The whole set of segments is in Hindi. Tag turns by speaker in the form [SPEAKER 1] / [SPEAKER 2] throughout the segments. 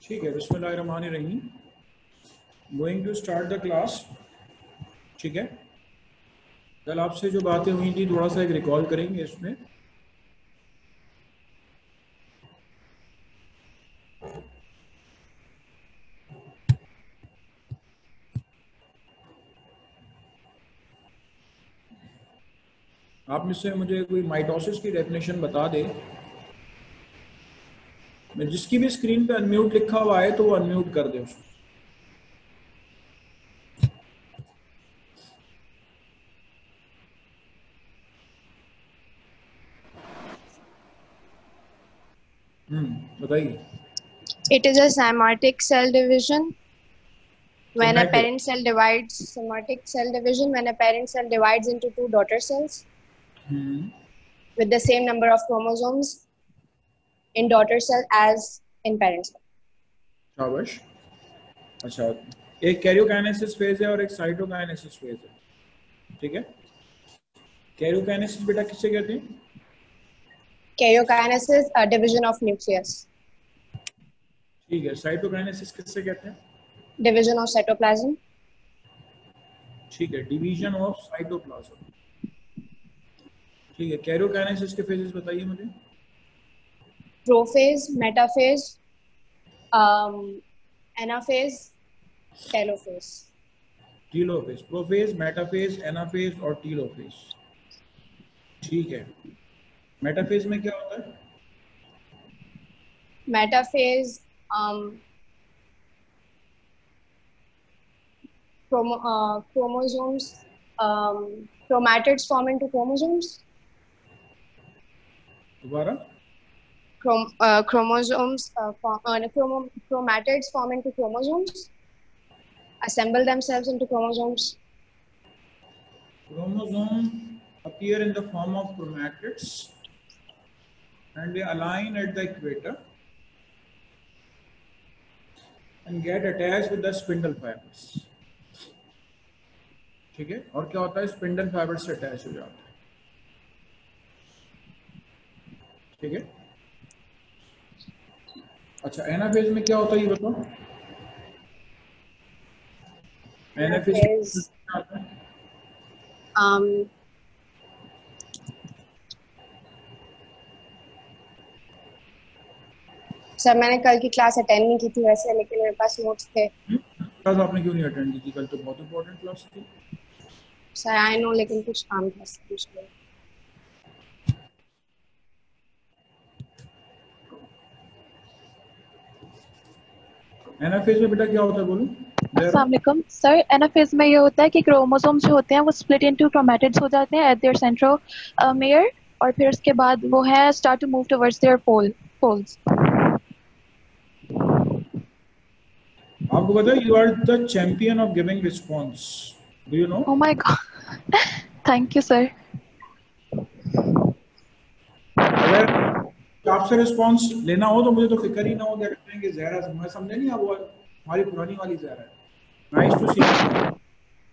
[SPEAKER 1] ठीक है, बिस्मिल्लाहिर्रहमानिर्रहीम। Going to start the class. ठीक है, कल आपसे जो बातें हुई थी थोड़ा सा एक रिकॉल करेंगे इसमें। आप मुझसे मुझे कोई माइटोसिस की डेफिनेशन बता दे। मैं जिसकी भी स्क्रीन पे अनम्यूट लिखा हुआ है तो वो अनम्यूट कर दे उसको। बताइए।
[SPEAKER 2] It is a cymatic cell division. When a
[SPEAKER 1] Somatic.
[SPEAKER 2] parent cell divides, somatic cell division, when a parent cell divides into two daughter cells with the same number of chromosomes in daughter cell as in parent cell.
[SPEAKER 1] शाबाश। अच्छा, एक कैरियोकाइनेसिस फेज है और एक साइटोकाइनेसिस फेज है। ठीक है, कैरियोकाइनेसिस बेटा किससे कहते हैं?
[SPEAKER 2] Karyokinesis, a division of nucleus.
[SPEAKER 1] ठीक है, साइटोकाइनेसिस किससे कहते हैं?
[SPEAKER 2] Division of cytoplasm.
[SPEAKER 1] ठीक है, डिवीजन ऑफ साइटोप्लाज्म। ठीक है, कैरियोकाइनेसिस के फेजेस बताइए मुझे।
[SPEAKER 2] Prophase, metaphase, anaphase, telophase.
[SPEAKER 1] Telophase, prophase, metaphase, anaphase और टीलोफेज। ठीक है, मेटाफेज में क्या होता है?
[SPEAKER 2] Metaphase, chromosomes, chromatids form into chromosomes.
[SPEAKER 1] दोबारा।
[SPEAKER 2] Chromatids form into chromosomes, assemble themselves into chromosomes.
[SPEAKER 1] Chromosome appear in the form of chromatids and they align at the equator and get attached with the spindle fibers. ठीक है, और क्या होता है? स्पिंडल फाइबर से अटैच हो जाता है। ठीक है, अच्छा एनाफेज में क्या होता है ये बताओ। एनाफेज
[SPEAKER 2] सर मैंने कल की क्लास अटेंड नहीं की थी वैसे, लेकिन मेरे पास नोट्स थे।
[SPEAKER 1] क्लास आपने क्यों नहीं अटेंड की थी? कल तो बहुत इंपॉर्टेंट क्लास थी।
[SPEAKER 2] सर आई नो, लेकिन कुछ काम था सर।
[SPEAKER 1] एनाफेज में बेटा क्या होता है बोलो।
[SPEAKER 3] अस्सलाम वालेकुम सर। एनाफेज में ये होता है कि क्रोमोसोम्स जो होते हैं वो स्प्लिट इनटू क्रोमैटिड्स हो जाते हैं एट देयर सेंट्रोमेयर, और फिर उसके बाद वो है start to move towards their poles.
[SPEAKER 1] आपको पता है, you are the champion of giving response, do you know?
[SPEAKER 3] Oh my God, thank you sir.
[SPEAKER 1] अगर आपसे रिस्पांस लेना हो तो मुझे तो फिक्र ही ना हो क्या करेंगे। जहरा मैं समझे नहीं, अब वो हमारी पुरानी वाली जहरा है। नाइस टू सी।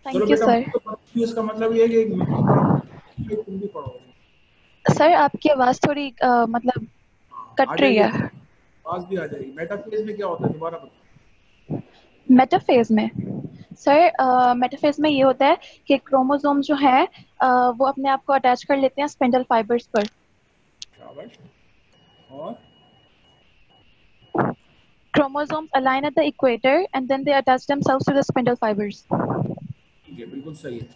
[SPEAKER 1] चलो बेटा, तो इसका मतलब ये है कि तुम भी पढ़ोगे।
[SPEAKER 3] सर आपकी आवाज थोड़ी मतलब कट रही है।
[SPEAKER 1] आवाज भी आ जाएगी। मेटाफेज में क्या होता है दोबारा बताओ।
[SPEAKER 3] मेटाफेज में सर, मेटाफेज में ये होता है कि क्रोमोसोम जो है वो अपने आप को अटैच कर लेते हैं स्पिंडल फाइबर्स पर।
[SPEAKER 1] शाबाश। और
[SPEAKER 3] chromosomes align at the equator and then they attach themselves to the spindle fibers.
[SPEAKER 1] ठीक है, बिल्कुल सही है।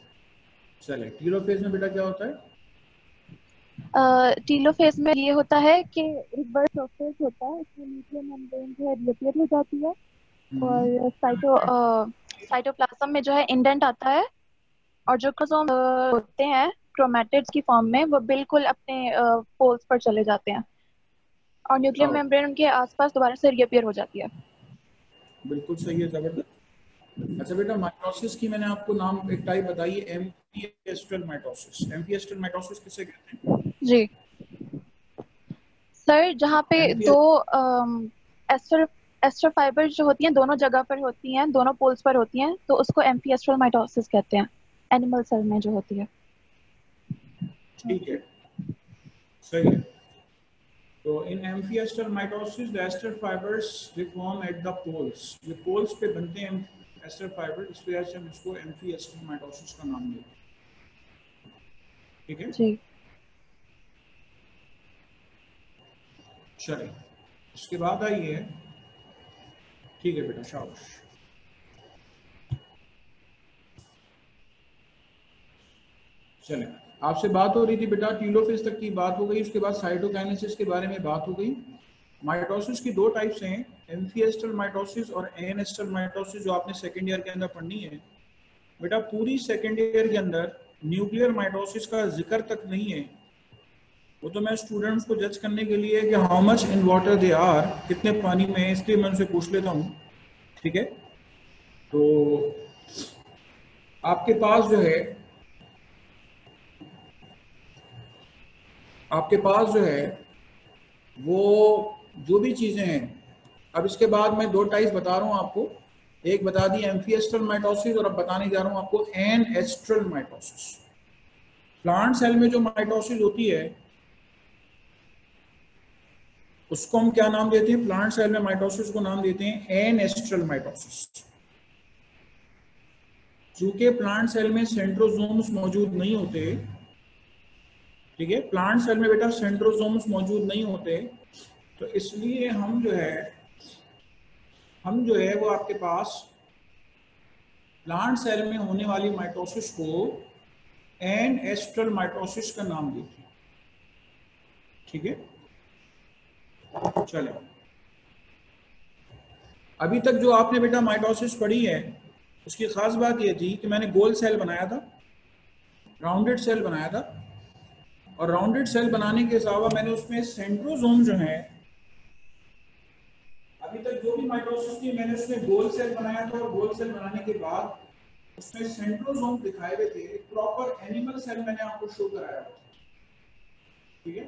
[SPEAKER 1] चलिए, टीलोफेज में बेटा क्या होता है?
[SPEAKER 3] टीलोफेज में ये होता है कि रिवर्स प्रोसेस होता है, इसमें न्यूक्लियर मेम्ब्रेन जो है रिपेयर हो जाती है और साइटोप्लाज्म में जो है इंडेंट आता है, और जो क्रोमोसोम होते हैं क्रोमैटिड्स की फॉर्म में वो बिल्कुल अपने पोल्स पर चले जाते हैं और न्यूक्लियर मेम्ब्रेन उनके आसपास दोबारा से रिपेयर हो जाती है।
[SPEAKER 1] बिल्कुल सही है, जबरदस्त। अच्छा बेटा, माइटोसिस की मैंने आपको नाम एक टाइप बताई है, एम्फिएस्ट्रल माइटोसिस। एम्फिएस्ट्रल माइटोसिस किसे कहते हैं?
[SPEAKER 3] जी सर, जहाँ पे दो एस्टर फाइबर्स जो होती हैं दोनों जगह पर होती हैं, दोनों पोल्स पर होती हैं, तो उसको एम्फिएस्ट्रल माइटोसिस कहते हैं, एनिमल सेल में जो होती है।
[SPEAKER 1] ठीक है, सही है। तो in amphiaster mitosis the aster fibres they form at the poles, ये पोल्स पे बनते हैं एस्टर फाइबर, इस वजह से हम इसको एम्फिएस्टर माइटोसिस का नाम देते हैं। ठीक है
[SPEAKER 3] जी।
[SPEAKER 1] चलिए इसके बाद आइए, ठीक है बेटा शाबाश। चले आपसे बात हो रही थी बेटा, टीलोफेज तक की बात हो गई, उसके बाद साइटोकाइनेसिस के बारे में बात हो गई। माइटोसिस की दो टाइप्स हैं, एम्फिएस्टल माइटोसिस और एनेस्टल माइटोसिस, जो आपने सेकेंड ईयर के अंदर पढ़नी है। बेटा पूरी सेकेंड ईयर के अंदर न्यूक्लियर माइटोसिस का जिक्र तक नहीं है, वो तो मैं स्टूडेंट्स को जज करने के लिए कि how much in water they are, कितने पानी में है, इसलिए मैं उनसे पूछ लेता हूँ। ठीक है, तो आपके पास जो है, वो जो भी चीजें हैं, अब इसके बाद मैं दो टाइप्स बता रहा हूँ आपको, एक बता दी एम्फिएस्टल माइटोसिस और अब बताने जा रहा हूँ आपको एनेस्ट्रल माइटोसिस। प्लांट सेल में जो माइटोसिस होती है उसको हम क्या नाम देते हैं? प्लांट सेल में माइटोसिस को नाम देते हैं एनेस्ट्रल माइटोसिस। चूंकि प्लांट सेल में सेंट्रोसोम्स मौजूद नहीं होते, ठीक है, प्लांट सेल में बेटा सेंट्रोसोम्स मौजूद नहीं होते, तो इसलिए हम जो है वो आपके पास प्लांट सेल में होने वाली माइटोसिस को एनेस्ट्रल माइटोसिस का नाम देते हैं। ठीक है, चलो अभी तक जो आपने बेटा माइटोसिस पढ़ी है उसकी खास बात यह थी कि मैंने गोल सेल बनाया था, राउंडेड सेल बनाया था, और राउंडेड सेल बनाने के अलावा मैंने उसमें सेंट्रोसोम जो है, अभी तक जो भी माइटोसिस थी मैंने उसमें गोल सेल बनाया था, और गोल सेल बनाने के बाद उसमें सेंट्रोसोम दिखाए हुए थे, एक प्रॉपर एनिमल सेल मैंने आपको शो कराया था। ठीक है,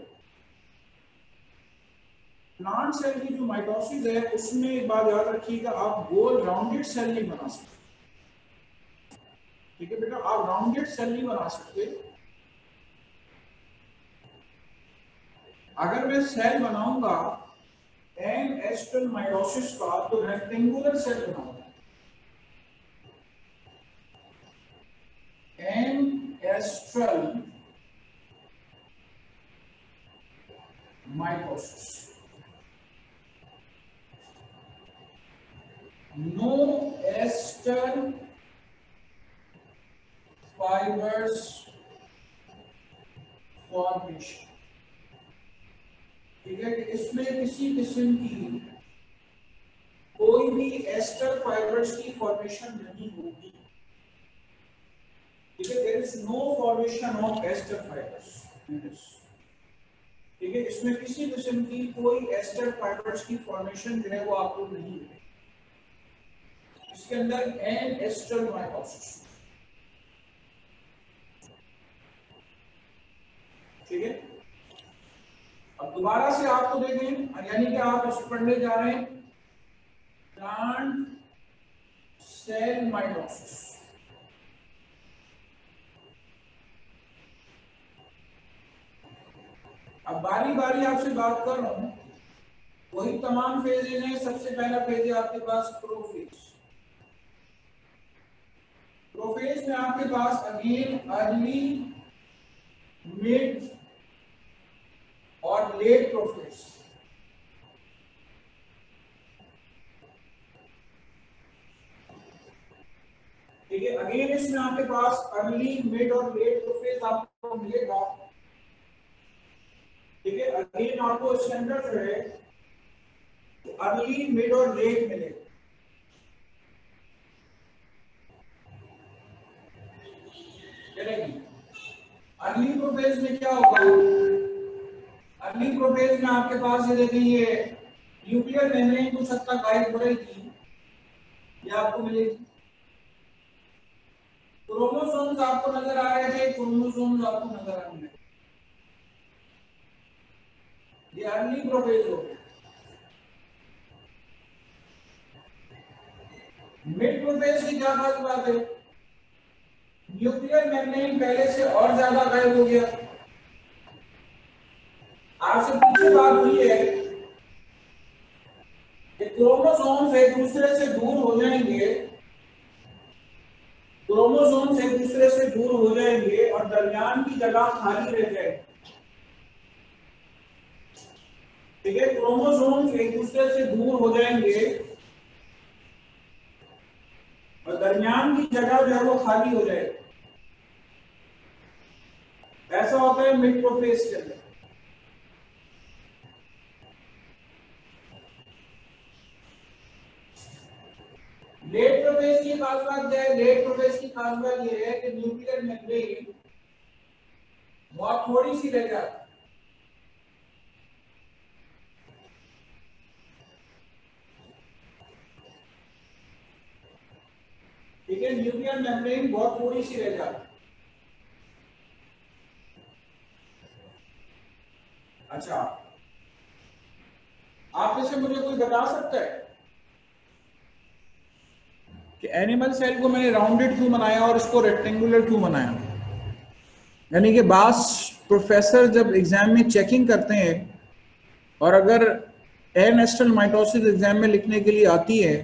[SPEAKER 1] प्लांट सेल की जो माइटोसिस है उसमें एक बात याद रखिएगा, आप गोल राउंडेड सेल नहीं बना सकते। ठीक है बेटा, आप राउंडेड सेल नहीं बना सकते। अगर मैं सेल बनाऊंगा एनेस्ट्रल माइटोसिस का तो रेक्टेंगुलर सेल बनाऊंगा, anastral mitosis, no aster fibres formation. ठीक है, इसमें किसी किस्म की कोई भी एस्टर फाइबर्स की फॉर्मेशन नहीं होगी। ठीक है, there is no formation of aster fibres. ठीक है, इसमें किसी किस्म की कोई एस्टर फाइबर्स की फॉर्मेशन जो है वो आपको नहीं मिलेगी। इसके अंदर एनेस्ट्रल माइटोसिस। ठीक है, अब दोबारा से आपको देखें, यानी कि आप इस पढ़ने जा रहे हैं प्लांट सेल माइटोसिस। अब बारी बारी आपसे बात कर रहा हूं, वही तमाम फेजेज हैं। सबसे पहला फेज है आपके पास प्रोफेज। प्रोफेज में आपके पास अगेन अर्ली, मिड और लेट प्रोफेज। ठीक है, अगेन इसमें आपके पास अर्ली, मिड और लेट प्रोफेज आपको मिलेगा। ठीक है, अगेन आपको इसके अंदर जो है अर्ली, मिड और लेट मिलेगा। अर्ली प्रोफेज में क्या होगा? अर्ली प्रोफेज में आपके पास ये देखिए, ये न्यूक्लियर मेम्ब्रेन कुछ हद तक गायब हो रही थी, ये आपको मिलेगी। क्रोमोसोम्स आपको नजर आ रहे थे, क्रोमोसोम्स आपको नजर आ रहे हैं। ये अर्ली प्रोफेज हो गया। मिड प्रोफेज की क्या खास बात है? न्यूक्लियर मेम्ब्रेन पहले से और ज्यादा गायब हो गया। आपसे पीछे बात हुई है क्रोमोसोम्स एक दूसरे से दूर हो जाएंगे, क्रोमोसोम्स एक दूसरे से दूर हो जाएंगे और दरमियान की जगह खाली रह जाएगी। ठीक है, क्रोमोसोम्स एक दूसरे से दूर हो जाएंगे और दरमियान की जगह जो है वो खाली हो जाएगी। ऐसा होता है मिड प्रोफेज के अंदर। लेट प्रोफेज की खास बात क्या है? लेट प्रोफेज की खास बात यह है कि न्यूक्लियर मेम्ब्रेन बहुत थोड़ी सी रह जाती है। ठीक है, न्यूक्लियर मेम्ब्रेन बहुत थोड़ी सी रह जाती है। अच्छा, आप में से मुझे कोई बता सकता है कि एनिमल सेल को मैंने राउंडेड क्यों बनाया और इसको रेक्टेंगुलर क्यों बनाया? यानी कि बास प्रोफेसर जब एग्जाम में चेकिंग करते हैं और अगर एनेस्टल माइटोसिस एग्जाम में लिखने के लिए आती है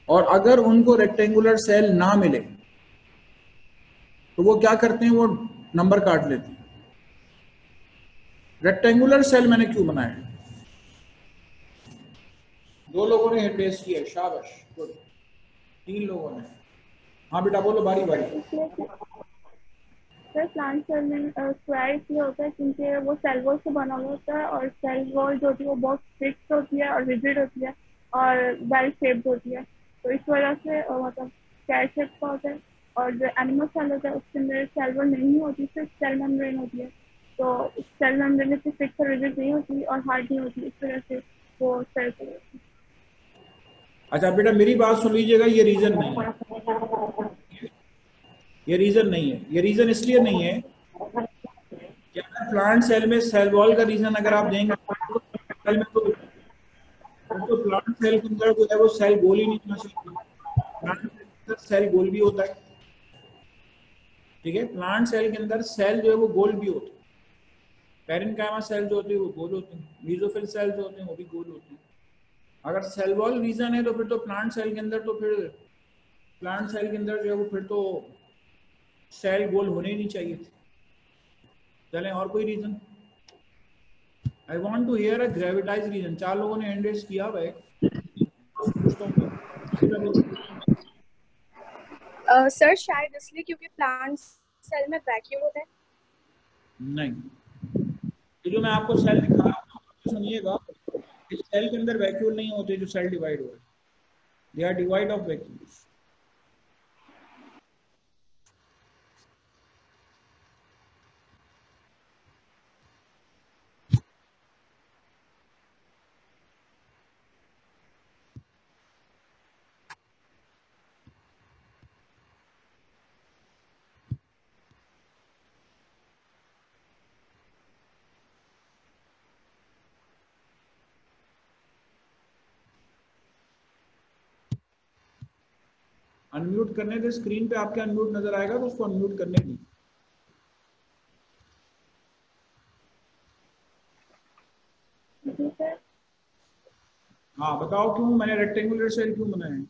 [SPEAKER 1] और अगर उनको रेक्टेंगुलर सेल ना मिले तो वो क्या करते हैं? वो नंबर काट लेते हैं। रेक्टेंगुलर सेल मैंने क्यों बनाया? दो लोगों ने हिट रेस किया, शाबाश, गुड। 3 लोगों ने। हाँ बेटा बोलो, बारी बारी।
[SPEAKER 3] सर प्लांट सेल में स्क्वायर इसलिए होता है क्योंकि वो सेल वॉल से बना हुआ होता है और सेल वॉल जो होती है वो बहुत फिक्स होती है और रिजिड होती है और वेल शेप्ड होती है, तो इस वजह से मतलब स्क्वायर शेप का होता है। और जो एनिमल सेल होता है उसके अंदर सेल वॉल नहीं होती, सिर्फ सेल मेम्ब्रेन होती है, तो सेल मेम्ब्रेन इतनी फिक्स और रिजिड नहीं होती और हार्ड नहीं होती, इस वजह से वो सेल होती है।
[SPEAKER 1] अच्छा बेटा मेरी बात सुन लीजिएगा, ये रीजन नहीं है, ये रीजन नहीं है। ये रीजन इसलिए नहीं है कि अगर प्लांट सेल में सेल वॉल का रीजन अगर आप देंगे तो सेल में तो प्लांट सेल के अंदर जो है वो सेल गोल ही नहीं होना चाहिए। प्लांट सेल के अंदर सेल गोल भी होता है। ठीक है, प्लांट सेल के अंदर सेल जो है वो गोल भी होता है। पैरेन्काइमा सेल जो होती है वो गोल होती है, मीजोफिल सेल जो होते हैं वो भी गोल होते हैं। अगर सेल वॉल रीजन है तो फिर तो प्लांट सेल के अंदर प्लांट सेल के अंदर जो है वो फिर तो सेल गोल होने ही नहीं चाहिए थे। चलें, और कोई reason? I want to hear a gravitize reason. 4 लोगों ने हैंड रेज किया भाई।
[SPEAKER 2] सर शायद इसलिए क्योंकि प्लांट सेल में वैक्यूम होता है।
[SPEAKER 1] नहीं, ये जो मैं आपको सेल दिखा रहा हूँ सुनिएगा, इस सेल के अंदर वैक्यूल नहीं होते जो सेल डिवाइड हो रहे हैं। They are divide of vacuoles. Unmute करने दे, स्क्रीन पे आपके अनम्यूट नजर आएगा तो उसको अनम्यूट करने दी। हाँ बताओ क्यों मैंने रेक्टेंगुलर सेल क्यों बनाया?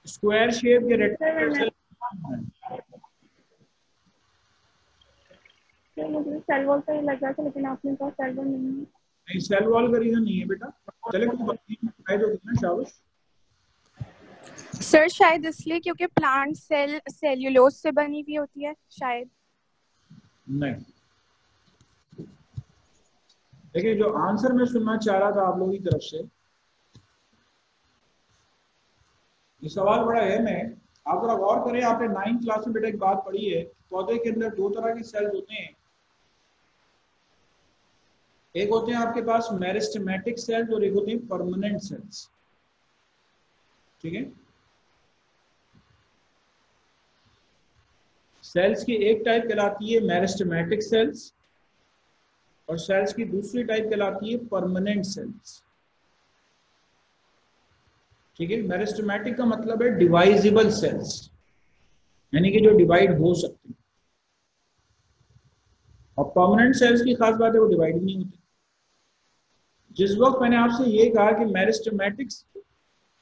[SPEAKER 1] स्क्वायर शेप के रेक्टेंगुलर सेल
[SPEAKER 3] मुझे सेल वॉल का ही लग रहा था, लेकिन आपने कहा सेल वॉल नहीं है।
[SPEAKER 1] नहीं, सेल वॉल का रीजन नहीं है बेटा। चले कोई बात नहीं, ट्राई तो करना, शाबाश।
[SPEAKER 2] सर शायद इसलिए क्योंकि प्लांट सेल सेल्यूलोज से बनी हुई होती है, शायद।
[SPEAKER 1] नहीं, देखिए जो आंसर मैं सुनना चाह रहा था आप लोगों की तरफ से, ये सवाल बड़ा अहम है। आप जरा गौर करें, आपने 9th क्लास में बेटा एक बात पढ़ी है, पौधे के अंदर 2 तरह के सेल्स होते हैं। एक होते हैं आपके पास मेरिस्टेमेटिक सेल्स और एक होते हैं परमानेंट सेल्स। ठीक है, सेल्स की एक टाइप कहलाती है मेरिस्टेमेटिक सेल्स और सेल्स की दूसरी टाइप कहलाती है परमानेंट सेल्स। ठीक है, मेरिस्टेमेटिक का मतलब है डिवाइजिबल सेल्स, यानी कि जो डिवाइड हो सकते हैं। और परमानेंट सेल्स की खास बात है वो डिवाइड नहीं होती। जिस वक्त मैंने आपसे ये कहा कि मेरिस्टेमेटिक्स,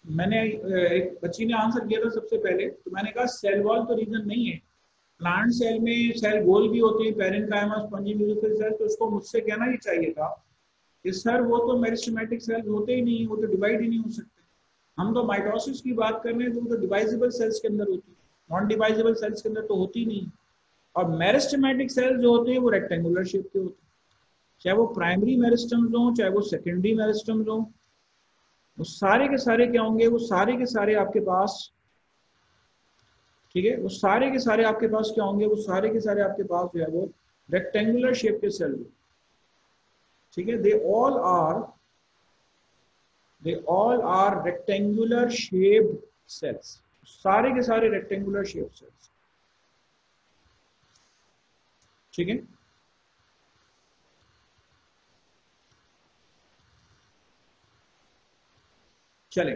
[SPEAKER 1] मैंने एक बच्ची ने आंसर किया था सबसे पहले, तो मैंने कहा सेल वॉल तो रीजन नहीं है। प्लांट सेल में सेल गोल भी होते हैं, पेरेन्काइमा, स्पंजी म्यूसिकल सेल, तो उसको मुझसे कहना ही चाहिए था कि सर वो तो मेरिस्टेमेटिक सेल होते ही नहीं, वो तो डिवाइड ही नहीं हो सकते। हम तो माइटोसिस की बात कर रहे हैं, तो वो तो डिवाइजेबल सेल्स के अंदर होती है, नॉन डिवाइजेबल सेल्स के अंदर तो होती नहीं। और मेरिस्टेमेटिक सेल्स जो होते हैं वो रेक्टेंगुलर शेप के होते हैं, चाहे वो प्राइमरी मेरिस्टम्स हो चाहे वो सेकेंडरी मेरिस्टम्स हो, वो सारे के सारे क्या होंगे, वो सारे के सारे आपके पास, ठीक है, वो सारे के सारे आपके पास क्या होंगे, वो सारे के सारे आपके पास जो है वो रेक्टेंगुलर शेप के सेल, ठीक है। They all are rectangular shaped cells, सारे के सारे रेक्टेंगुलर शेप सेल्स, ठीक है। चले,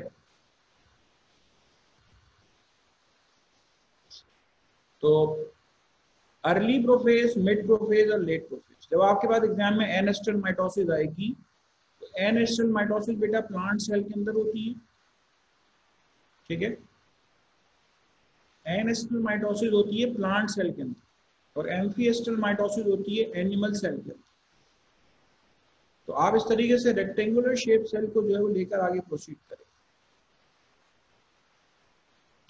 [SPEAKER 1] तो अर्ली प्रोफेज, मिड प्रोफेज और लेट प्रोफेज। जब आपके पास एग्जाम में एनेस्टल माइटोसिस आएगी, तो एनेस्टल माइटोसिस बेटा प्लांट सेल के अंदर होती है, ठीक है। एनेस्टल माइटोसिस होती है प्लांट सेल के अंदर, और एम्फीएस्टल माइटोसिस होती है एनिमल सेल के अंदर। तो आप इस तरीके से रेक्टेंगुलर शेप सेल को जो है वो लेकर आगे प्रोसीड करें,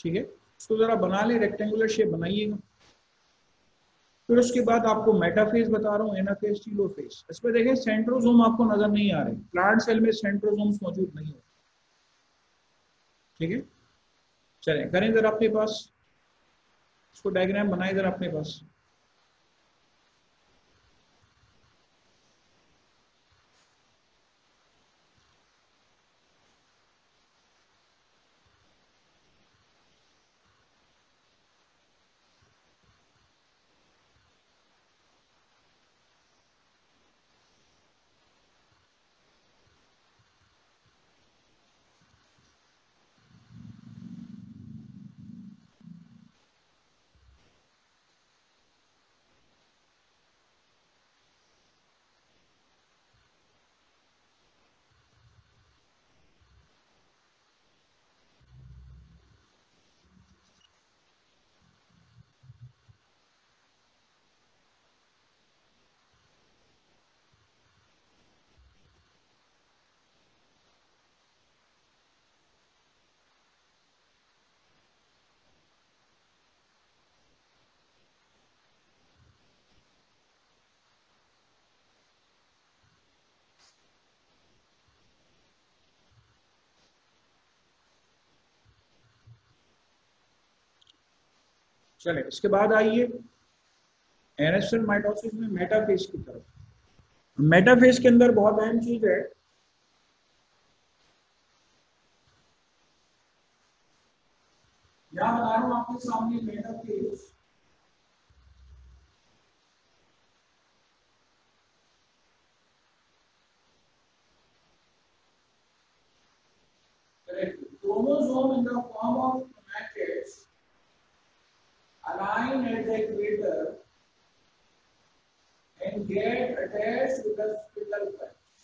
[SPEAKER 1] ठीक है। इसको जरा बना ले, रेक्टेंगुलर शेप बनाइएगा। फिर उसके बाद आपको मेटाफेज बता रहा हूँ, एनाफेज, टीलोफेज। इसमें देखें सेंट्रोसोम आपको नजर नहीं आ रहे, प्लांट सेल में सेंट्रोसोम्स मौजूद नहीं होते, ठीक है। चलें करें जरा अपने पास, इसको डायग्राम बनाए जरा अपने पास। चले इसके बाद आइए एनेस्टल माइटोसिस में मेटाफेज की तरफ। मेटाफेज के अंदर बहुत अहम चीज है, यहाँ बता रहा हूँ आपके सामने metaphase. Chromosome in the form of chromatids align at the equator and get attached with the spindle fibers.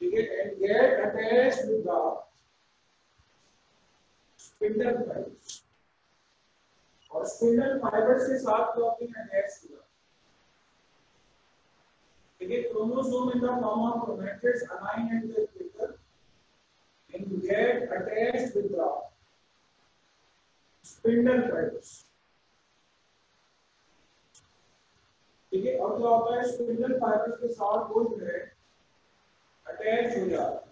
[SPEAKER 1] And get attached with the spindle fibers. और spindle fibers के साथ blocking attached हुआ, ठीक है। Chromosome in the form of chromatids align at the equator and get attached with the spindle fibers, ठीक है। और क्या होता है, स्पिंडल फाइबर्स के साथ वो जो है अटैच हो जाता है,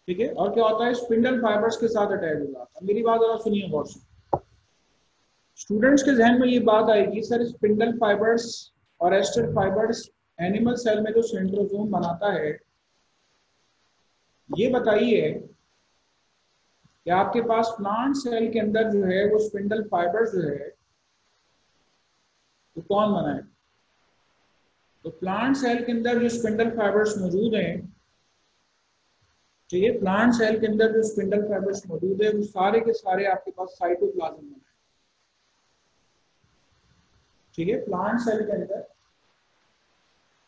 [SPEAKER 1] ठीक है। और क्या होता है, स्पिंडल फाइबर्स के साथ अटैच हो जाता है। मेरी बात जरा सुनिए गौर से, स्टूडेंट्स के जहन में ये बात आएगी सर स्पिंडल फाइबर्स और एस्टर फाइबर्स एनिमल सेल में जो सेंट्रोसोम बनाता है, ये बताइए कि आपके पास प्लांट सेल के अंदर जो है वो स्पिंडल फाइबर्स जो है तो कौन बनाए? तो प्लांट सेल के अंदर जो स्पिंडल फाइबर्स मौजूद हैं, ठीक है, प्लांट सेल के अंदर जो स्पिंडल फाइबर्स मौजूद है वो सारे के सारे आपके पास साइटोप्लाज्म में है। ठीक है, प्लांट सेल के अंदर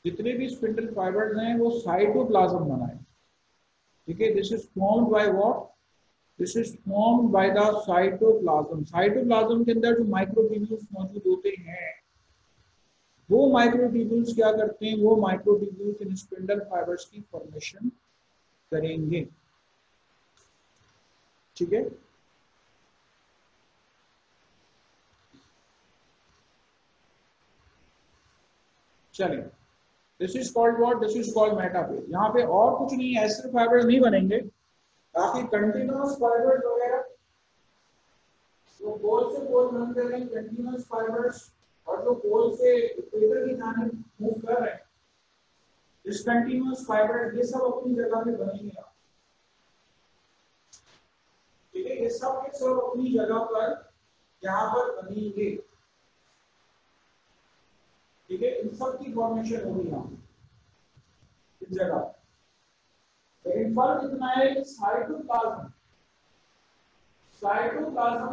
[SPEAKER 1] जितने भी स्पिंडल फाइबर्स हैं वो साइटोप्लाज्म बनाए। ठीक है, this is formed by what? This is formed by the cytoplasm. Cytoplasm के अंदर जो माइक्रोट्यूब्यूल्स मौजूद होते हैं, वो माइक्रोट्यूब्यूल्स क्या करते हैं? वो माइक्रोट्यूब्यूल्स इन स्पिंडल फाइबर्स की फॉर्मेशन करेंगे। ठीक है, चलिए, this is called what? This is called metaphase. यहाँ पे और कुछ नहीं है, एस्टर फाइबर नहीं बनेंगे, बाकी कंटिन्यूअस फाइबर्स वगैरह जो पोल से पोल रन कर रहे हैं, कंटिन्यूअस फाइबर्स, और जो पोल से इक्वेटर की जानिब मूव कर रहे हैं, डिसकंटिन्यूअस फाइबर, ये सब अपनी जगह पे बनेंगे। ठीक है, ये सब के सब अपनी जगह पर यहाँ पर बनेंगे। ठीक है, इन सब की फॉर्मेशन होगी यहाँ इस जगह। लेकिन फर्क इतना है कि साइटोप्लाज्म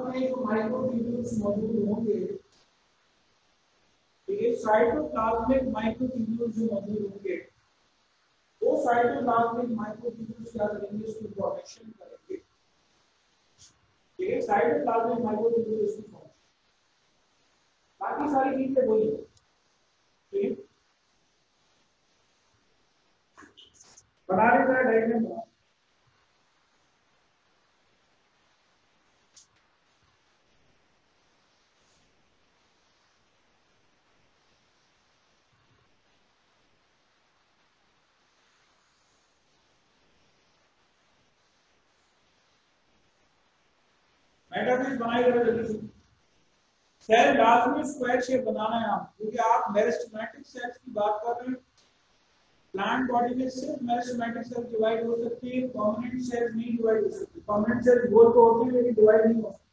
[SPEAKER 1] में जो माइक्रोट्यूब्यूल्स मौजूद होंगे, ठीक है, साइटोप्लाज्मिक माइक्रोट्यूब्यूल्स जो मौजूद होंगे, वो साइटोप्लाज्मिक माइक्रोट्यूब्यूल्स क्या करेंगे? इसकी फॉर्मेशन करेंगे। ठीक है, साइटोप्लाज्मिक माइक्रोट्यूब्यूल्स की फॉर्मेशन, बाकी सारी चीजें वही है। ठीक, बना लेता है डायग्राम बना। मेटाफेज बनाई जरा जल्दी से। सेल लाजमी स्क्वायर शेप बनाना है आप, क्योंकि आप मेरिस्टेमेटिक सेल्स की बात कर रहे हैं। प्लांट बॉडी में सिर्फ मेरिस्टेमेटिक सेल डिवाइड हो सकती है, परमानेंट सेल्स नहीं डिवाइड हो सकती। परमानेंट सेल्स गोल तो होती है लेकिन डिवाइड नहीं हो सकती।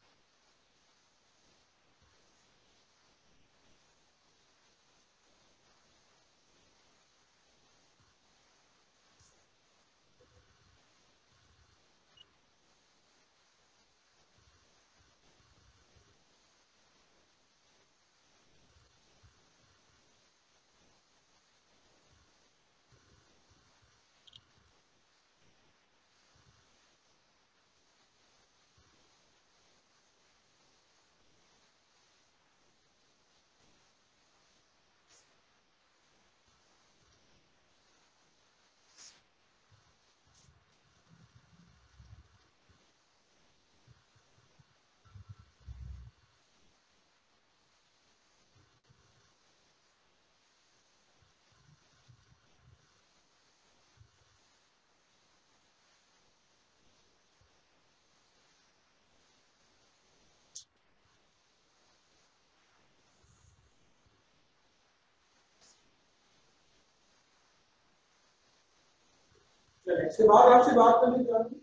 [SPEAKER 1] चलिए, इसके बाद आपसे बात करनी चाहती हूँ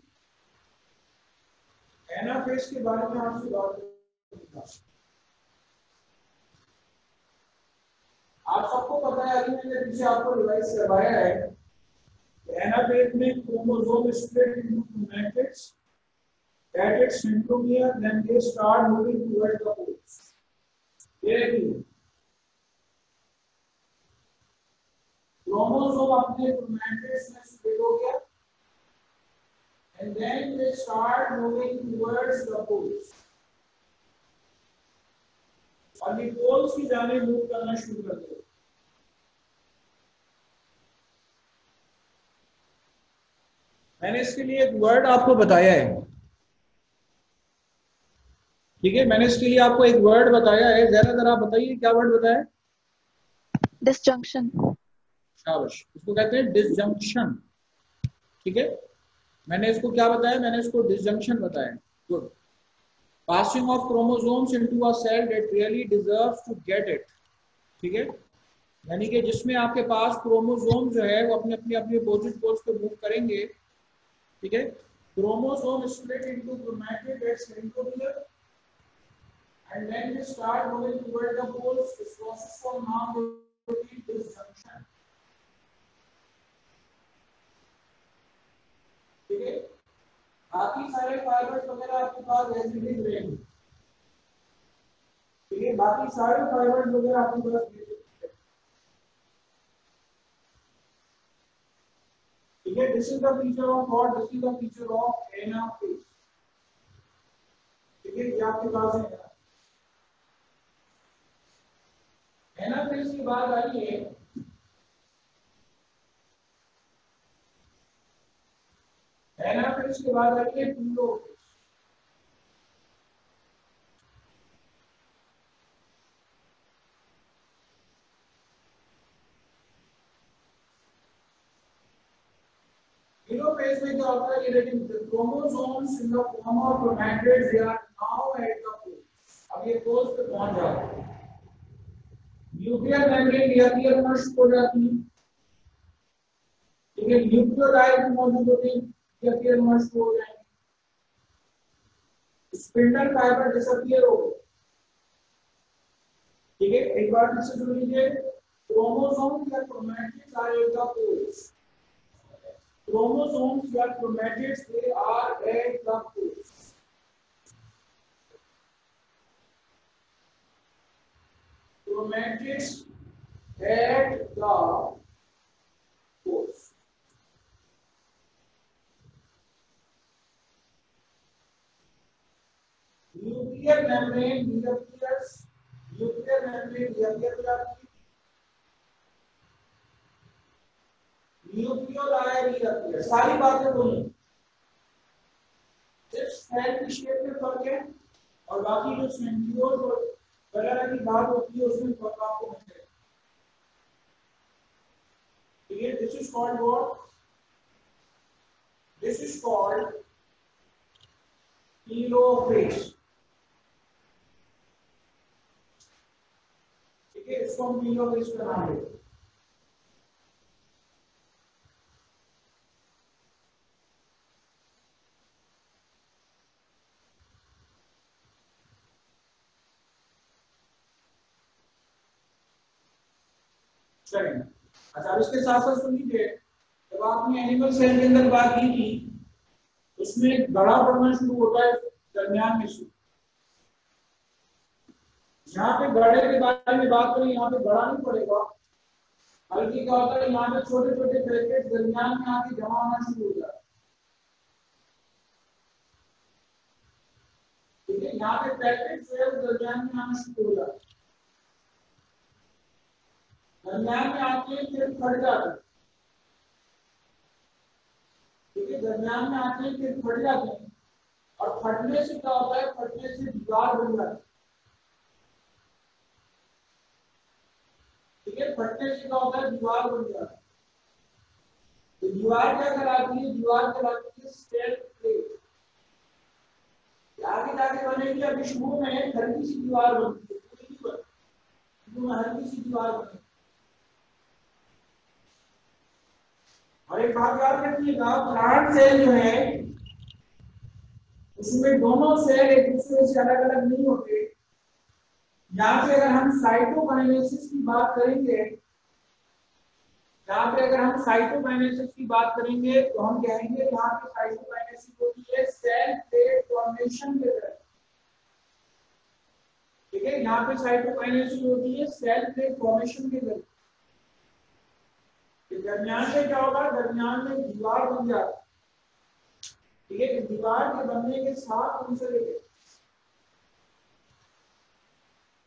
[SPEAKER 1] एनाफेज के बारे में। आपसे बात करनी, आप सबको पता है, अभी मैंने पीछे आपको रिवाइज करवाया है, एनाफेज में chromosome split into two matrix at its centromere, then they start moving towards the poles. ये क्रोमोसोम अपने मैट्रिक्स में स्प्लिट हो गया, and then they start moving towards the poles. और ये पोल्स की जानिब मूव करना शुरू कर देते। मैंने इसके लिए एक वर्ड आपको बताया है। ठीक है, मैंने इसके लिए आपको एक वर्ड बताया है, जरा आप बताइए क्या वर्ड बताया?
[SPEAKER 3] डिसजंक्शन।
[SPEAKER 1] शाबाश, इसको कहते हैं डिसजंक्शन। ठीक है, मैंने इसको क्या बताया? मैंने इसको डिसजंक्शन बताया। Good. Passing of chromosomes into a cell that really deserves to get it. ठीक है, यानी कि जिसमें आपके पास क्रोमोसोम जो है वो अपने अपने अपने अपोजिट पोल्स पे मूव करेंगे। ठीक है, chromosome split into chromatid at centromere and then they start moving toward the poles. इस प्रोसेस डिसजंक्शन, ठीक है। बाकी सारे फाइबर्स वगैरह आपके पास एज इट इज रहेंगे, ठीक है। बाकी सारे फाइबर्स वगैरह आपके पास, ठीक है। This is the feature of what, this is the feature of anaphase, ठीक है। ये आपके पास है। एनाफेज की बात आई है, एनाफेज के बाद आई है टीलोफेज। टीलोफेज में क्या होता है, ये chromosomes in the form of chromatids they are now at the pole, अब ये पोल्स पे पहुंच जाते हैं, न्यूक्लियर मेम्ब्रेन रिएक्टिव नष्ट हो जाती है, ठीक है। न्यूक्लियोटाइड मौजूद होते हैं, रिएक्टिव नष्ट हो जाएंगे, स्पिंडल फाइबर डिसअपीयर हो गए, ठीक है। एक बार फिर से सुन लीजिए, क्रोमोसोम्स या chromatids are at the poles, chromosomes या chromatids they are at the poles, chromatids at the poles, nuclear membrane reappears, nuclear membrane reappear हो जाती है, न्यूक्लियोलाई रिएक्टिव, सारी बातें बोली, सिर्फ सेल की शेप में फर्क है और बाकी जो सेंट्रियोल्स और वगैरह की बात होती है उसमें फर्क आपको मिलेगा, ठीक है। This is called what, this is called telophase, ठीक है। इसको हम टीलोफेज का नाम देते हैं। अच्छा, इसके साथ साथ सुन लीजिए, जब आपने एनिमल सेल के अंदर बात की थी उसमें गड़ा पड़ना शुरू होता है दरमियान में से, यहाँ पे गड़े के बारे में बात करें, यहाँ पे गड़ा नहीं पड़ेगा, बल्कि क्या होता है यहाँ पे छोटे छोटे पैकेट दरमियान में आके जमा होना शुरू हो जाता है, ठीक है। यहाँ पे पैकेट जो है दरमियान में आना शुरू हो जाता है, दरमियान में आके फिर फट जाते हैं, ठीक है। दरमियान में आके फिर फट जाते हैं और फटने से क्या होता है, फटने से दीवार बन जाती है, ठीक है। फटने से क्या होता है, दीवार बन जाती है, तो दीवार क्या कराती है, दीवार कराती है सेल प्लेट, आगे जाके बनेगी, अभी शुरू में हल्की सी दीवार बनती है, पूरी नहीं बनती, शुरू में हल्की सी दीवार बनती है। और एक बात याद रखिएगा, प्लांट सेल जो है उसमें दोनों सेल एक दूसरे से अलग अलग नहीं होते। यहाँ पे अगर हम साइटोकाइनेसिस की बात करेंगे, यहाँ पे अगर हम साइटोकाइनेसिस की बात करेंगे तो हम कहेंगे यहाँ पे साइटोकाइनेसिस होती है सेल प्लेट फॉर्मेशन के दौरान, ठीक है। यहाँ पे साइटोकाइनेसिस होती है सेल प्लेट फॉर्मेशन के दौरान, दरमियान में क्या होगा, दरमियान में दीवार बन जाती है, ठीक है। दीवार के बनने के साथ मुंसलिक,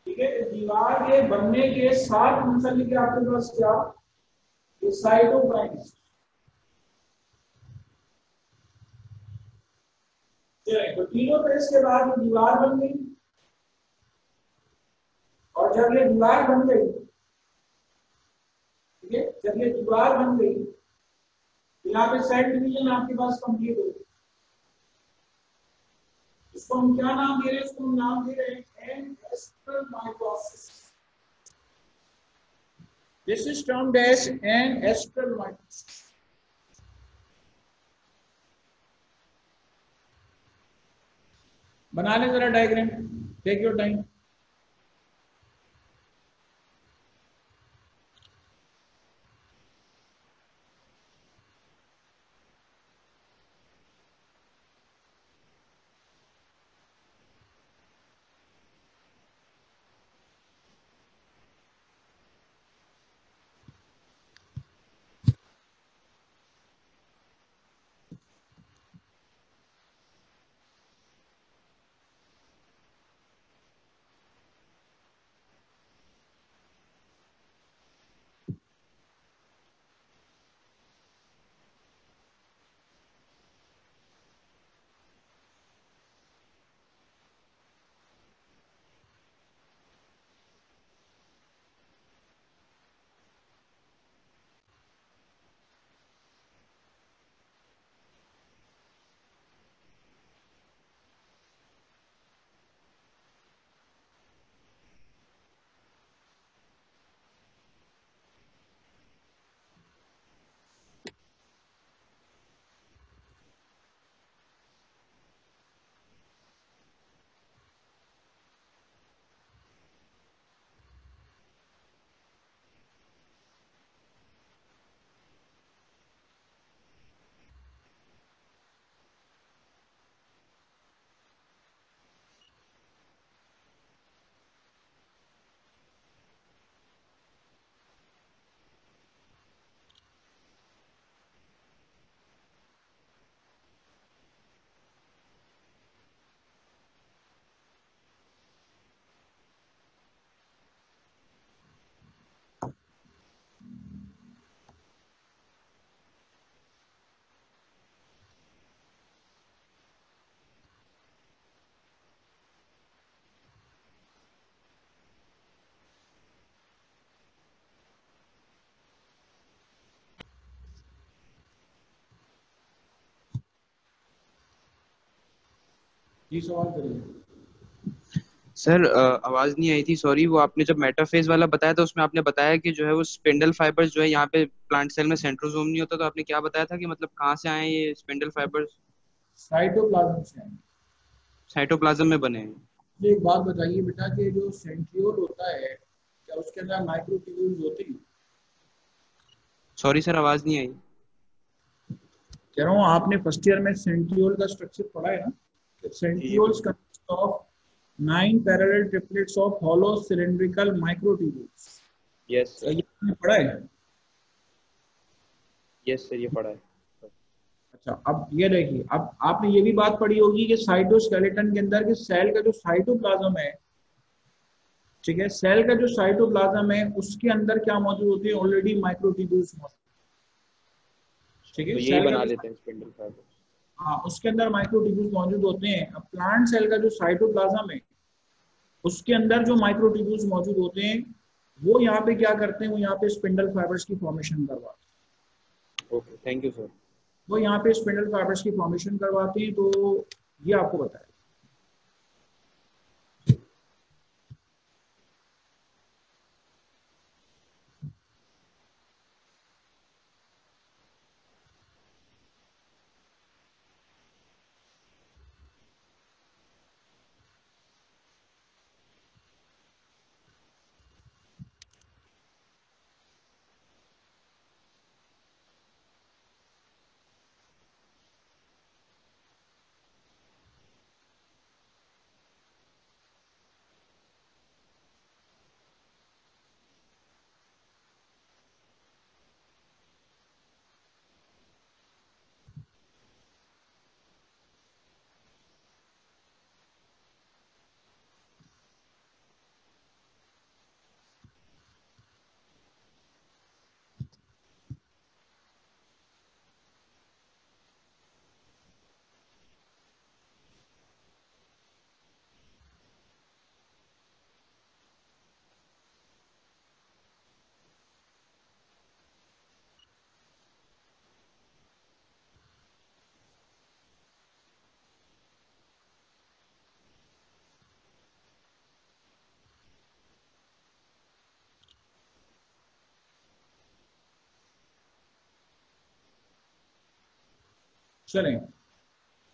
[SPEAKER 1] ठीक है। दीवार के बनने के साथ मुंसलिक आपके पास क्या, ये साइटोकाइनेसिस, तो टीलोफेज के बाद दीवार बन गई, और जब ये दीवार बन गई, ठीक है, जब ये दीवार बन गई तो यहाँ पे सेल डिवीजन आपके पास कंप्लीट हो गई। इसको हम क्या नाम दे रहे हैं, इसको हम नाम दे रहे हैं ancestral mitosis, this is termed as ancestral mitosis. बना लें जरा डायग्राम, टेक योर टाइम। जी सवाल करिए।
[SPEAKER 4] सर आवाज नहीं आई थी, सॉरी। वो आपने जब मेटाफेज वाला बताया था उसमें आपने बताया कि जो है वो स्पिंडल फाइबर्स जो है यहाँ पे प्लांट सेल में सेंट्रोसोम नहीं होता, तो आपने क्या बताया था कि मतलब कहाँ से आए ये स्पिंडल फाइबर्स?
[SPEAKER 1] साइटोप्लाज्म से आएंगे।
[SPEAKER 4] साइटोप्लाज्म में बने हैं।
[SPEAKER 1] मुझे एक बात बताइए बेटा कि जो सेंट्रियोल होता है क्या उसके अंदर माइक्रोट्यूब्यूल्स होते हैं?
[SPEAKER 4] सॉरी सर, आवाज नहीं आई।
[SPEAKER 1] कह रहा हूँ आपने फर्स्ट ईयर में सेंट्रियोल का स्ट्रक्चर पढ़ा है ना?
[SPEAKER 4] जी जी
[SPEAKER 1] सेंट्रियोल्स
[SPEAKER 4] बिल्कुल।
[SPEAKER 1] Consist of 9 parallel triplets of hollow cylindrical microtubules.
[SPEAKER 4] Yes
[SPEAKER 1] क्या
[SPEAKER 4] सर।
[SPEAKER 1] ये आपने पढ़ा है?
[SPEAKER 4] यस सर, ये पढ़ा है।
[SPEAKER 1] अच्छा, अब ये देखिए, अब आपने ये भी बात पढ़ी होगी कि साइटोस्केलेटन के अंदर के सेल का जो साइटोप्लाज्म है, ठीक है, सेल का जो साइटोप्लाज्म है उसके अंदर क्या मौजूद होती है? ऑलरेडी माइक्रोट्यूब्यूल्स मौजूद, ठीक है,
[SPEAKER 4] तो यही
[SPEAKER 1] सेल का
[SPEAKER 4] बना
[SPEAKER 1] जो,
[SPEAKER 4] देते हैं स्पिंडल फाइबर।
[SPEAKER 1] हाँ, उसके अंदर माइक्रोट्यूब्यूल्स मौजूद होते हैं। अब प्लांट सेल का जो साइटोप्लाज्म है उसके अंदर जो माइक्रोट्यूब्यूल्स मौजूद होते हैं वो यहाँ पे क्या करते हैं? वो यहाँ पे स्पिंडल फाइबर्स की फॉर्मेशन करवाते हैं।
[SPEAKER 4] Okay, thank you sir.
[SPEAKER 1] वो यहाँ पे स्पिंडल फाइबर्स की फॉर्मेशन करवाते हैं। तो ये आपको बताया। चलें,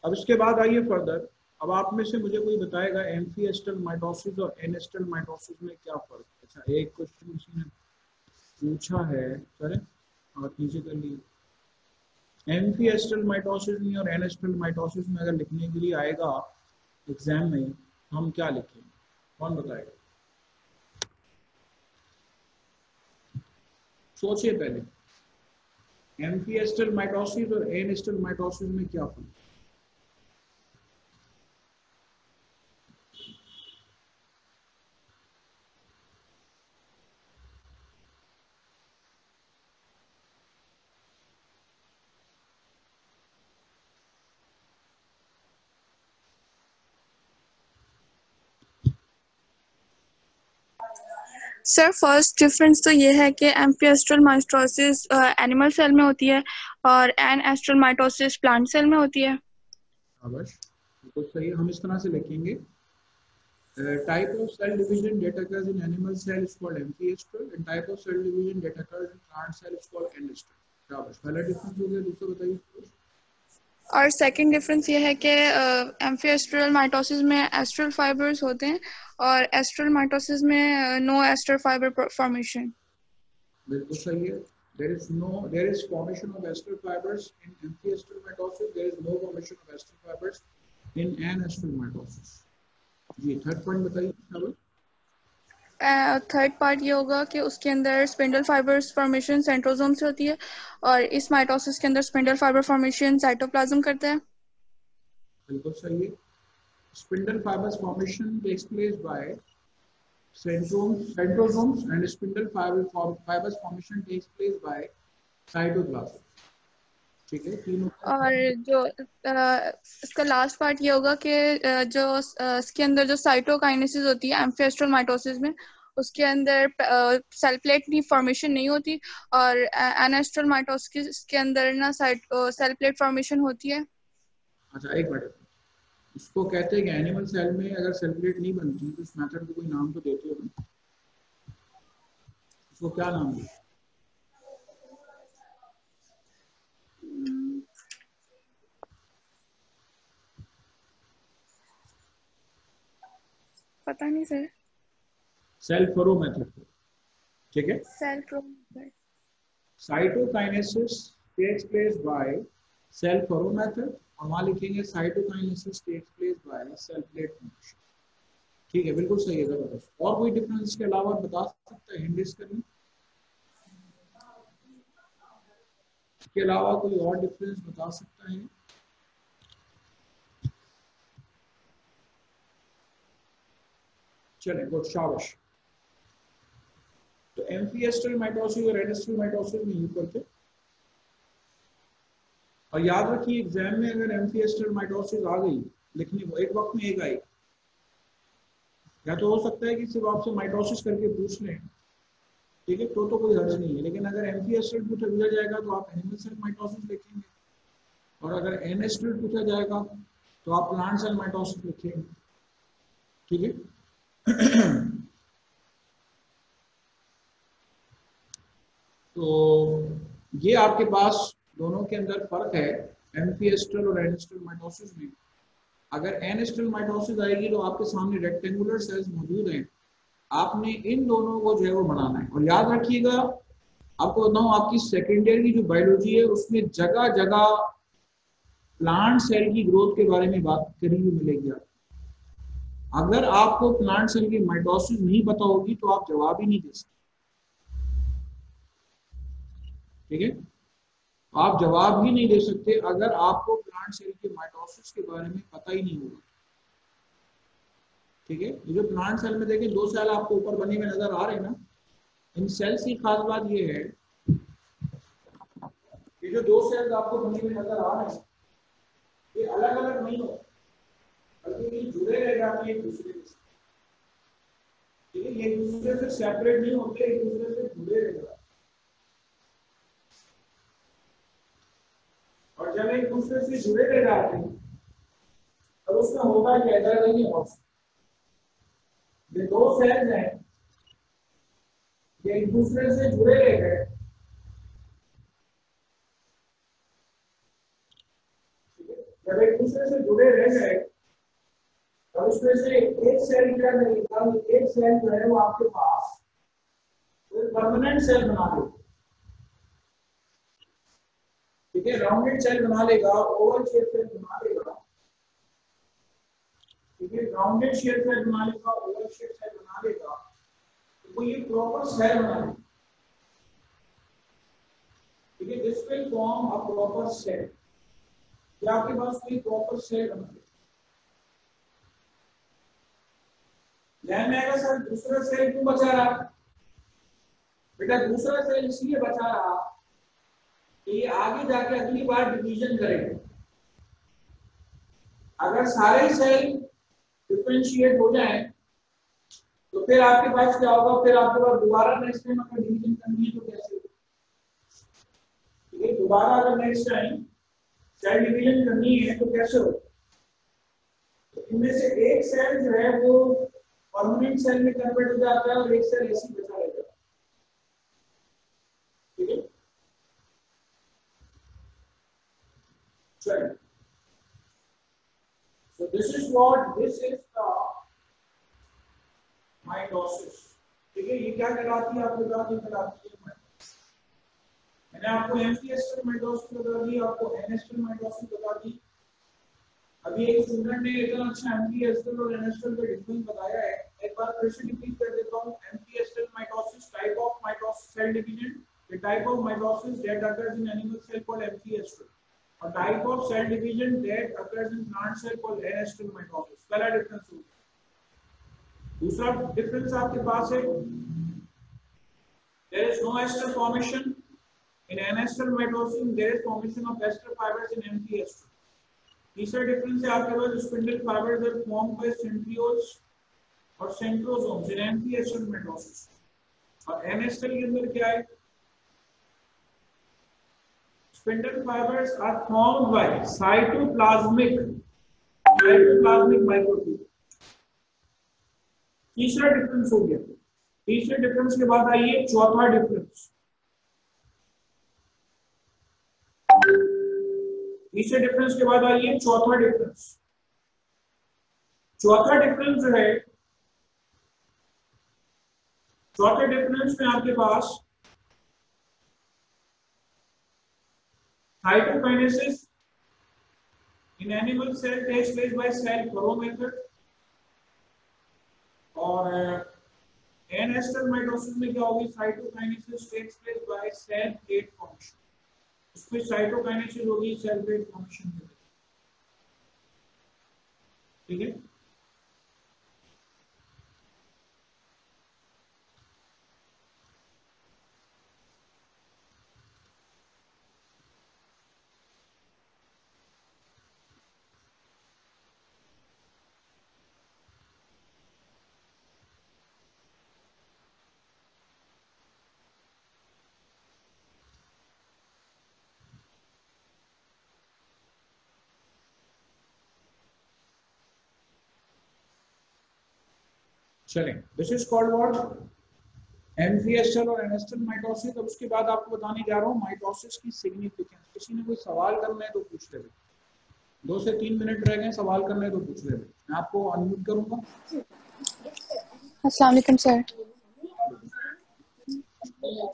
[SPEAKER 1] अब इसके बाद आइए फर्दर। अब आप में से मुझे कोई बताएगा एम्फिस्टल माइटोसिस और एनेस्टल माइटोसिस में क्या फर्क है? अच्छा, एक क्वेश्चन किसी ने पूछा है, चलें और नीचे कर लिए। एम्फिस्टल माइटोसिस में और एनेस्टल माइटोसिस में अगर लिखने के लिए आएगा एग्जाम में तो हम क्या लिखेंगे? कौन बताएगा? सोचिए पहले, एम्फिस्टल माइटोसिस और एनेस्टल माइटोसिस में क्या फर्क है?
[SPEAKER 3] सर फर्स्ट डिफरेंस तो ये है कि एम्फिस्टल माइटोसिस एनिमल सेल में होती है और एनेस्टल माइटोसिस प्लांट सेल में होती है।
[SPEAKER 1] अवश्य, बिल्कुल सही है। हम इस तरह से लिखेंगे, type of cell division that occurs in animal cell is called amphiestral and type of cell division that occurs in plant cell is called anestral। शाबाश, पहला डिफरेंस हो गया। दूसरा बताइए।
[SPEAKER 3] और सेकंड डिफरेंस ये है कि एम्फिस्टल माइटोसिस में एस्ट्रल फाइबर्स होते हैं और एस्ट्रल माइटोसिस में नो एस्टर फाइबर फॉर्मेशन।
[SPEAKER 1] बिल्कुल सही है। there is formation of ester fibers in amphiestral mitosis, there is no formation of ester fibers in anestral mitosis। जी, थर्ड पॉइंट बताइए। शाबाश।
[SPEAKER 3] थर्ड पार्ट ये होगा कि उसके अंदर स्पिंडल फाइबर्स फॉर्मेशन सेंट्रोसोम से होती है और इस माइटोसिस के अंदर स्पिंडल फाइबर फॉर्मेशन साइटोप्लाज्म करता है।
[SPEAKER 1] बिल्कुल सही है। Spindle fibres formation takes place by centrosomes and spindle fibers formation takes place by cytoplasm। ठीक है, तीनों।
[SPEAKER 3] और जो इसका लास्ट पार्ट ये होगा कि जो इसके अंदर जो साइटोकाइनेसिस होती है एम्फिस्टल माइटोसिस में, उसके अंदर सेल प्लेट की फॉर्मेशन नहीं होती और एनेस्टल माइटोसिस के अंदर ना सेल प्लेट फॉर्मेशन होती है।
[SPEAKER 1] अच्छा, एक मिनट, उसको कहते हैं कि एनिमल सेल में अगर सेल प्लेट नहीं बनती तो इस मेथड को कोई नाम तो देते हो ना, उसको क्या नाम देते?
[SPEAKER 3] पता नहीं सर।
[SPEAKER 1] सेल फरो मेथड, ठीक है।
[SPEAKER 3] Cell furrow method.
[SPEAKER 1] Cytokinesis takes place by cell furrow method, और वहां लिखेंगे cytokinesis takes place by cell plate formation. ठीक है, बिल्कुल सही है, जबरदस्त। और कोई डिफरेंस इसके अलावा बता सकता है? हिंट करिए, इसके अलावा कोई और डिफरेंस बता सकता है? चलिए, गुड, शाबाश। तो एम्फिएस्टल माइटोसिस और एनेस्टल माइटोसिस में यूज करते। और याद रखिए एग्जाम में अगर एम्फिएस्टल माइटोसिस आ गई लिखने को, एक वक्त में एक आई, या तो हो सकता है कि सिर्फ आपसे माइटोसिस करके पूछ लें, ठीक है, तो कोई हर्ज नहीं है। लेकिन अगर एम्फिएस्टल पूछा जाएगा तो आप एनिमल सेल माइटोसिस लिखेंगे, और अगर एनेस्टल पूछा जाएगा तो आप प्लांट सेल माइटोसिस लिखेंगे, ठीक है। तो ये आपके पास दोनों के अंदर फर्क है, एम्फिएस्टल और एनेस्टल माइटोसिस में। अगर एनेस्टल माइटोसिस आएगी तो आपके सामने रेक्टेंगुलर सेल्स मौजूद हैं, आपने इन दोनों को जो है वो बनाना है। और याद रखिएगा, आपको बताऊं, आपकी सेकेंडरी की जो बायोलॉजी है उसमें जगह जगह प्लांट सेल की ग्रोथ के बारे में बात करी हुई मिलेगी आपको। अगर आपको प्लांट सेल की माइटोसिस नहीं पता होगी तो आप जवाब ही नहीं दे सकते, ठीक है। आप जवाब ही नहीं दे सकते अगर आपको प्लांट सेल के माइटोसिस के बारे में पता ही नहीं होगा, ठीक है। ये जो प्लांट सेल में देखिए 2 सेल आपको ऊपर बने हुए नजर आ रहे हैं ना, इन सेल्स की खास बात ये है, ये जो 2 सेल्स आपको बने हुए नजर आ रहे हैं ये अलग अलग नहीं हो, बल्कि ये जुड़े रह जाते हैं एक दूसरे से, ठीक है। ये एक दूसरे से सेपरेट नहीं होते, एक दूसरे से जुड़े रह जाते हैं। और जब एक दूसरे से जुड़े रह जाते हैं तो उसमें होगा क्या, इधर नहीं हो, ये 2 सेल्स हैं, ये एक दूसरे से जुड़े रह गए, जब एक दूसरे से जुड़े रह गए और उसमें से एक सेल क्या करेगा, एक सेल जो है वो आपके पास परमानेंट सेल बना लेगा, ठीक है। राउंडेड सेल बना लेगा, ओवल शेप सेल बना लेगा, ठीक है। राउंडेड शेप सेल बना लेगा, ओवल शेप सेल बना लेगा, तो ये प्रॉपर सेल बना लेगा, ठीक है। This will form a proper cell. ये आपके पास कोई प्रॉपर सेल बना लेगा। ध्यान में आएगा सर, दूसरा सेल क्यों बचा रहा बेटा? दूसरा सेल इसलिए बचा रहा कि ये आगे जाके अगली बार डिवीजन करेगा। अगर सारे सेल डिफरेंशिएट हो जाए तो फिर आपके पास क्या होगा, फिर आपके पास दोबारा नेक्स्ट टाइम अगर डिवीजन करनी है तो कैसे होगा, ठीक है। दोबारा अगर नेक्स्ट टाइम सेल डिवीजन करनी है तो कैसे होगा? तो इनमें से एक सेल जो है वो परमानेंट सेल में कन्वर्ट हो जाता है और एक सेल ऐसे ही बचा रहता है, ठीक है। चलिए, so this is the mitosis, ठीक है। ये क्या कहलाती है आपको बता दी, कहलाती है माइटोसिस। मैंने आपको एम्फिएस्टल माइटोसिस बता दी, आपको एनेस्टल माइटोसिस बता दी। अभी एक स्टूडेंट ने इतना अच्छा एम्फिएस्टल और एनेस्टल का डिफरेंस बताया है, एक बार फिर से रिपीट कर देता हूं। Amphiastral mitosis, type of mitosis cell division, the type of mitosis that occurs in animal cell called amphiastral, और type of cell division that occurs in plant cell called anastral mitosis. पहला डिफरेंस हो गया। दूसरा डिफरेंस आपके पास है, there is no ester formation in anestal mitosis, there is formation of ester fibers in एम्फिएस्टल। तीसरा डिफरेंस है आपके पास spindle fibres are formed by centrioles और सेंट्रोसोम्स इन एम्फिएस्टल माइटोसिस। और एनेस्टल के अंदर क्या है, spindle fibres are formed by cytoplasmic cytoplasmic microtube. तीसरा डिफरेंस हो गया। तीसरे डिफरेंस के बाद आइए चौथा डिफरेंस। तीसरे डिफरेंस के बाद आइए चौथा डिफरेंस। चौथा डिफरेंस जो है, चौथे डिफरेंस में आपके पास cytokinesis in animal cell takes place by cell furrow method और ancestral mitosis में क्या होगी, cytokinesis takes place by cell plate formation। उसमें cytokinesis होगी cell plate formation में। ठीक है, चलें। दिस इज कॉल्ड व्हाट, एम्फियस्टल और एनेस्टल माइटोसिस। अब उसके बाद आपको बताने जा रहा हूँ माइटोसिस की सिग्निफिकेंस। किसी ने कोई सवाल करना है तो पूछ ले, 2 से 3 मिनट रह गए, सवाल करना है तो पूछ ले। मैं आपको अनम्यूट करूंगा।
[SPEAKER 3] अस्सलाम वालेकुम सर।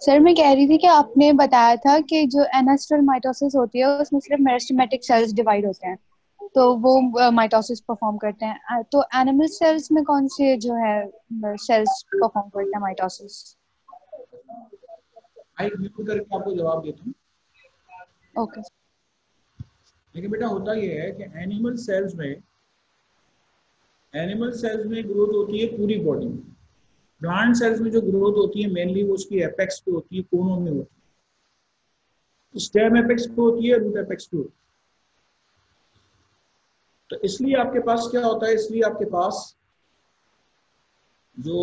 [SPEAKER 3] सर मैं कह रही थी कि आपने बताया था कि जो एनास्ट्रल माइटोसिस होती है उसमें सिर्फ मेरिस्टेमेटिक सेल्स डिवाइड होते हैं, तो वो माइटोसिस परफॉर्म करते हैं। तो एनिमल सेल्स में कौन से जो है सेल्स परफॉर्म करते हैं माइटोसिस?
[SPEAKER 1] माइक म्यूट करके आपको जवाब देता हूँ।
[SPEAKER 3] ओके।
[SPEAKER 1] लेकिन बेटा होता ये है कि एनिमल सेल्स में ग्रोथ होती है पूरी बॉडी में। प्लांट सेल्स में जो ग्रोथ होती है मेनली वो उसकी एपेक्स पे होती है, कोनों में होती है, स्टेम एपेक्स पे होती है, रूट एपेक्स पे होती है। तो इसलिए आपके पास क्या होता है, इसलिए आपके पास जो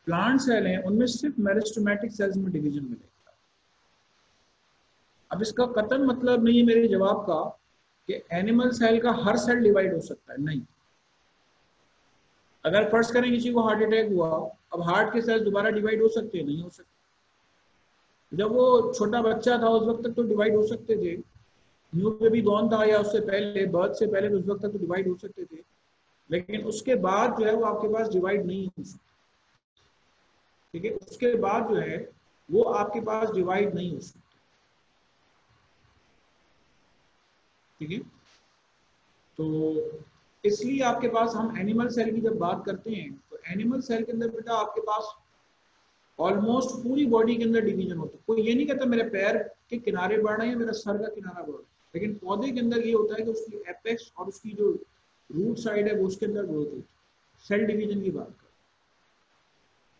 [SPEAKER 1] प्लांट सेल हैं उनमें सिर्फ मेरिस्टेमेटिक सेल्स में डिवीजन मिलेगा। अब इसका कतई मतलब नहीं है मेरे जवाब का कि एनिमल सेल का हर सेल डिवाइड हो सकता है, नहीं। अगर फर्ज करें किसी को हार्ट अटैक हुआ, अब हार्ट के सेल्स दोबारा डिवाइड हो सकते हैं, नहीं हो सकते। जब वो छोटा बच्चा था उस वक्त तक तो डिवाइड हो सकते थे, न्यू बेबी बॉर्न था या उससे पहले, बर्थ से पहले उस वक्त तक तो डिवाइड हो सकते थे, लेकिन उसके बाद जो है वो आपके पास डिवाइड नहीं हो सकते। ठीक है, उसके बाद जो है वो आपके पास डिवाइड नहीं हो सकते। ठीक है, तो इसलिए आपके पास हम एनिमल सेल की जब बात करते हैं तो एनिमल सेल के अंदर बेटा आपके पास ऑलमोस्ट पूरी बॉडी के अंदर डिवीजन होता है। कोई ये नहीं कहता मेरे पैर के किनारे बढ़ रहे हैं, मेरा सर का किनारा बढ़ रहा है, लेकिन पौधे के अंदर ये होता है कि उसकी एपेक्स और उसकी जो रूट साइड है वो उसके अंदर ग्रोथ होती है। सेल डिवीजन की बात करें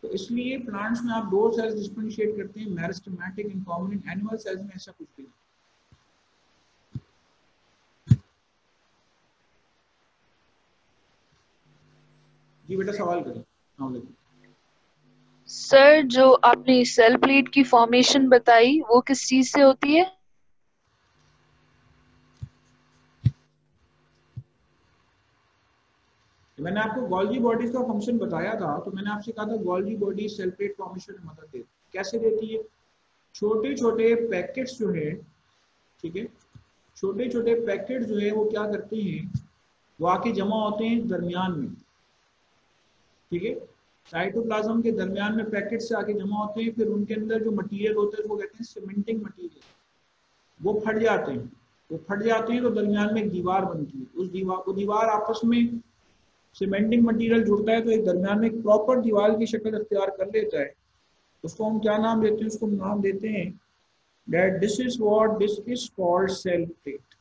[SPEAKER 1] तो इसलिए प्लांट्स में आप 2 सेल्स डिफरेंशिएट करते हैं, मेरिस्टेमेटिक एंड कॉम्बिनेंट। एनिमल सेल्स में ऐसा कुछ भी नहीं। जी बेटा सवाल करें।
[SPEAKER 5] सर जो आपने सेल प्लेट की फॉर्मेशन बताई वो किस चीज से होती है?
[SPEAKER 1] मैंने आपको गोल्गी बॉडीज का फंक्शन बताया था, तो मैंने आपसे कहा था Golgi body cell plate formation में मदद देती। कैसे देती है? छोटे छोटे पैकेट्स जो है, ठीक है, छोटे छोटे पैकेट जो है वो क्या करते हैं, वो आके जमा होते हैं दरमियान में। ठीक है, साइटोप्लाज्म के दरमियान में पैकेट से आके जमा होते हैं, फिर उनके अंदर जो मटेरियल होता है वो कहते हैं सीमेंटिंग मटेरियल। वो फट जाते हैं, तो दरमियान में एक दीवार बनती है। वो दीवार आपस में सीमेंटिंग मटेरियल जुड़ता है तो एक दरमियान में एक प्रॉपर दीवार की शक्ल अख्तियार कर लेता है। उसको हम क्या नाम देते हैं? उसको नाम देते हैं that this is called cell plate।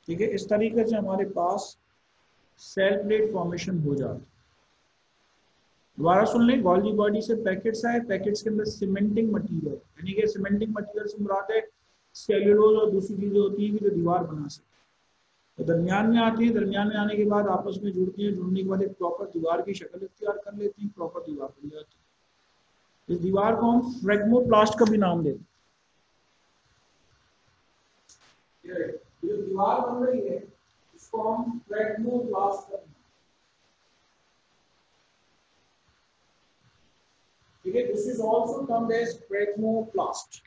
[SPEAKER 1] ठीक है, इस तरीके से हमारे पास सेल प्लेट फॉर्मेशन हो जाता है। दोबारा सुन लें, गोल्गी बॉडी से पैकेट्स आए, पैकेट्स के अंदर सीमेंटिंग मटेरियल, यानी कि सीमेंटिंग मटेरियल से मुराद है सेल्यूलोज और दूसरी चीजें होती हैं कि जो दीवार बना सकते। तो दरमियान में आती है, दरमियान में आने के बाद आपस में जुड़ती हैं, जुड़ने के बाद एक प्रॉपर दीवार की शक्ल इख्तियार कर लेती हैं, प्रॉपर दीवार बन जाती है। इस दीवार को हम फ्रेगमोप्लास्ट का भी नाम देते हैं। जो दीवार बन रही है इसको form phlegmoblast. Okay, this is also termed as phlegmoblast.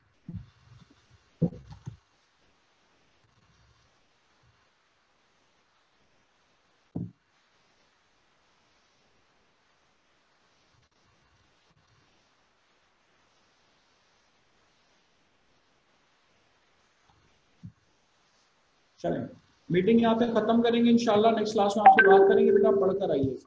[SPEAKER 1] चलें, मीटिंग यहाँ पे खत्म करेंगे इंशाल्लाह। नेक्स्ट क्लास में आपसे बात करेंगे। बेटा पढ़कर आइए।